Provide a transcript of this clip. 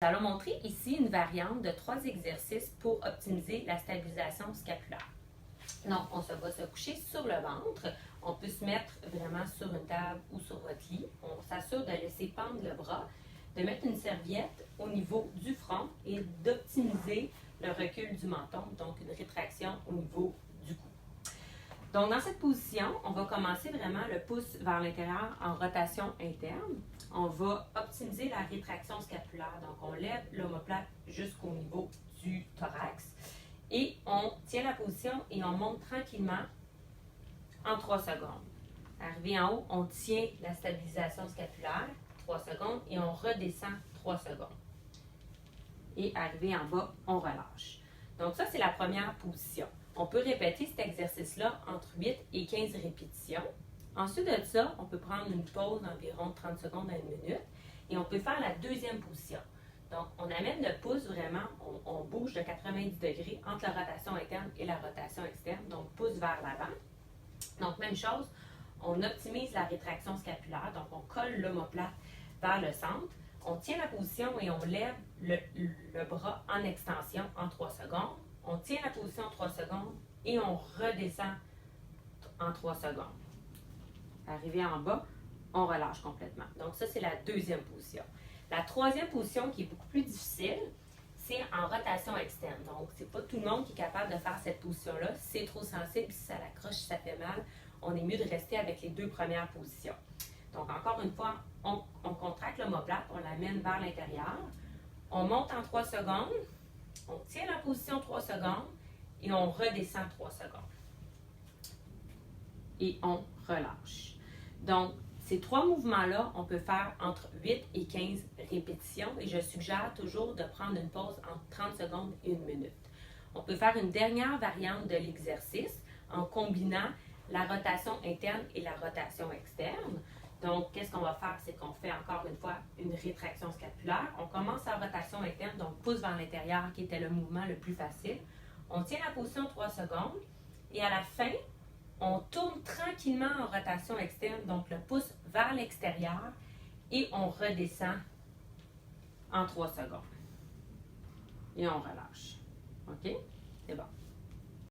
Nous allons montrer ici une variante de 3 exercices pour optimiser la stabilisation scapulaire. Donc, on va se coucher sur le ventre. On peut se mettre vraiment sur une table ou sur votre lit. On s'assure de laisser pendre le bras, de mettre une serviette au niveau du front et d'optimiser le recul du menton, donc une rétraction au niveau du cou. Donc, dans cette position, on va commencer vraiment le pouce vers l'intérieur en rotation interne. On va optimiser la rétraction scapulaire. Donc, on lève l'omoplate jusqu'au niveau du thorax et on tient la position et on monte tranquillement en 3 secondes. Arrivé en haut, on tient la stabilisation scapulaire 3 secondes et on redescend 3 secondes. Et arrivé en bas, on relâche. Donc, ça, c'est la première position. On peut répéter cet exercice-là entre 8 et 15 répétitions. Ensuite de ça, on peut prendre une pause d'environ 30 secondes à 1 minute et on peut faire la deuxième position. Donc, on amène le pouce vraiment, on bouge de 90 degrés entre la rotation interne et la rotation externe, donc pouce vers l'avant. Donc, même chose, on optimise la rétraction scapulaire, donc on colle l'omoplate vers le centre. On tient la position et on lève le bras en extension en 3 secondes. On tient la position 3 secondes et on redescend en 3 secondes. Arrivé en bas, on relâche complètement. Donc ça, c'est la deuxième position. La troisième position qui est beaucoup plus difficile, c'est en rotation externe. Donc, c'est pas tout le monde qui est capable de faire cette position-là. Si c'est trop sensible, si ça l'accroche, si ça fait mal, on est mieux de rester avec les 2 premières positions. Donc, encore une fois, on contracte l'omoplate, on l'amène vers l'intérieur. On monte en 3 secondes, on tient la position 3 secondes et on redescend 3 secondes. Et on relâche. Donc, ces 3 mouvements-là, on peut faire entre 8 et 15 répétitions et je suggère toujours de prendre une pause entre 30 secondes et 1 minute. On peut faire une dernière variante de l'exercice en combinant la rotation interne et la rotation externe. Donc, qu'est-ce qu'on va faire? C'est qu'on fait encore une fois une rétraction scapulaire. On commence en rotation interne, donc pouce vers l'intérieur qui était le mouvement le plus facile. On tient la position 3 secondes et à la fin, on tourne tranquillement en rotation externe, donc le pouce vers l'extérieur et on redescend en 3 secondes. Et on relâche. OK? C'est bon.